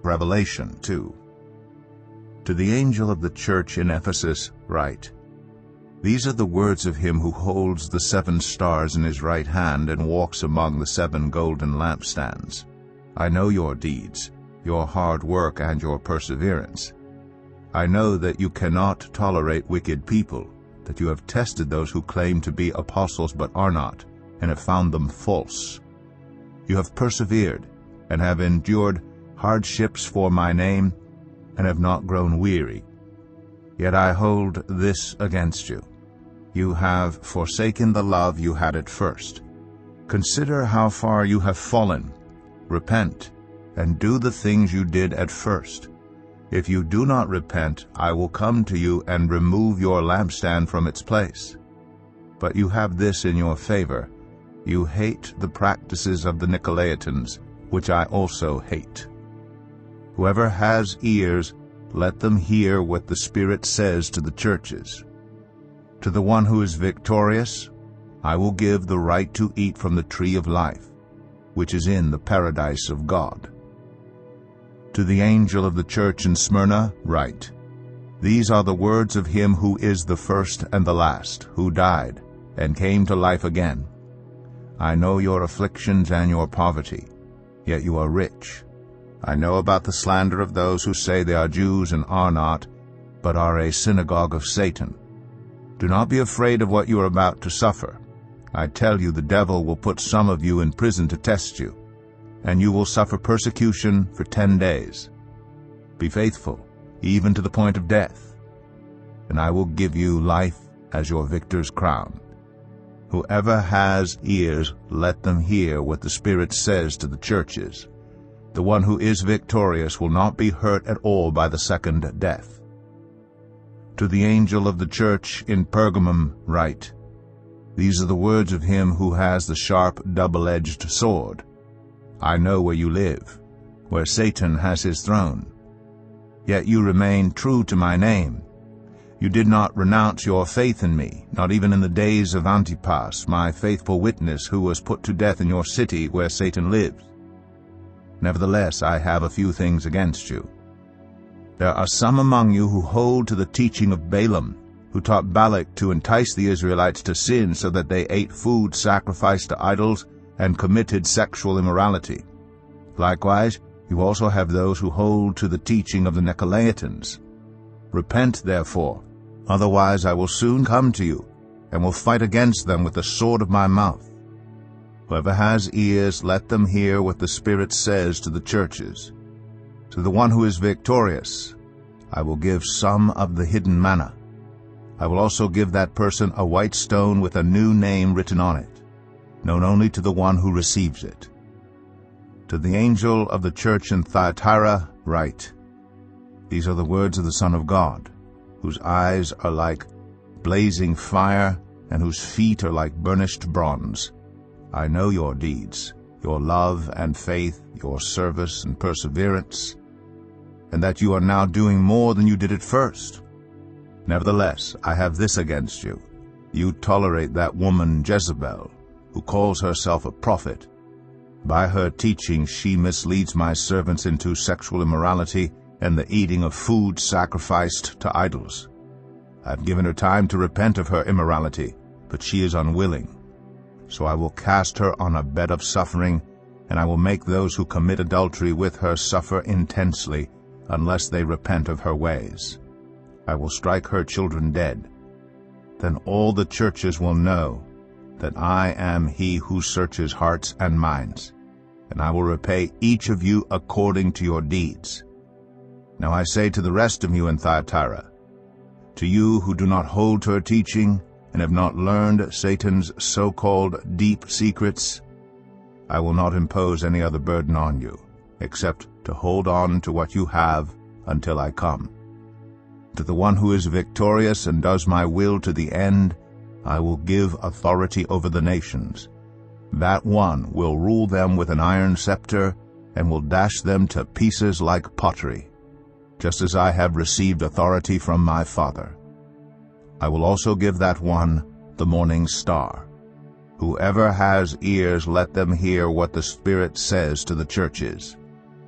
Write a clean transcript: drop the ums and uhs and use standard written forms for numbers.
Revelation 2. To the angel of the church in Ephesus write, These are the words of him who holds the 7 stars in his right hand and walks among the 7 golden lampstands. I know your deeds, your hard work and your perseverance. I know that you cannot tolerate wicked people, that you have tested those who claim to be apostles but are not, and have found them false. You have persevered, and have endured hardships for my name, and have not grown weary. Yet I hold this against you. You have forsaken the love you had at first. Consider how far you have fallen. Repent, and do the things you did at first. If you do not repent, I will come to you and remove your lampstand from its place. But you have this in your favor. You hate the practices of the Nicolaitans, which I also hate. Whoever has ears, let them hear what the Spirit says to the churches. To the one who is victorious, I will give the right to eat from the tree of life, which is in the paradise of God. To the angel of the church in Smyrna write, These are the words of him who is the first and the last, who died, and came to life again. I know your afflictions and your poverty, yet you are rich. I know about the slander of those who say they are Jews and are not, but are a synagogue of Satan. Do not be afraid of what you are about to suffer. I tell you, the devil will put some of you in prison to test you, and you will suffer persecution for 10 days. Be faithful, even to the point of death, and I will give you life as your victor's crown. Whoever has ears, let them hear what the Spirit says to the churches. The one who is victorious will not be hurt at all by the second death. To the angel of the church in Pergamum write, These are the words of him who has the sharp double-edged sword. I know where you live, where Satan has his throne. Yet you remain true to my name. You did not renounce your faith in me, not even in the days of Antipas, my faithful witness, who was put to death in your city where Satan lives. Nevertheless, I have a few things against you. There are some among you who hold to the teaching of Balaam, who taught Balak to entice the Israelites to sin so that they ate food sacrificed to idols and committed sexual immorality. Likewise, you also have those who hold to the teaching of the Nicolaitans. Repent, therefore, otherwise I will soon come to you, and will fight against them with the sword of my mouth. Whoever has ears, let them hear what the Spirit says to the churches. To the one who is victorious, I will give some of the hidden manna. I will also give that person a white stone with a new name written on it, known only to the one who receives it. To the angel of the church in Thyatira write, These are the words of the Son of God, whose eyes are like blazing fire, and whose feet are like burnished bronze. I know your deeds, your love and faith, your service and perseverance, and that you are now doing more than you did at first. Nevertheless, I have this against you. You tolerate that woman Jezebel, who calls herself a prophet. By her teaching she misleads my servants into sexual immorality and the eating of food sacrificed to idols. I have given her time to repent of her immorality, but she is unwilling. So I will cast her on a bed of suffering, and I will make those who commit adultery with her suffer intensely, unless they repent of her ways. I will strike her children dead. Then all the churches will know that I am he who searches hearts and minds, and I will repay each of you according to your deeds. Now I say to the rest of you in Thyatira, to you who do not hold to her teaching and have not learned Satan's so-called deep secrets, I will not impose any other burden on you, except to hold on to what you have until I come. To the one who is victorious and does my will to the end, I will give authority over the nations. That one will rule them with an iron scepter and will dash them to pieces like pottery, just as I have received authority from my Father. I will also give that one the morning star. Whoever has ears, let them hear what the Spirit says to the churches.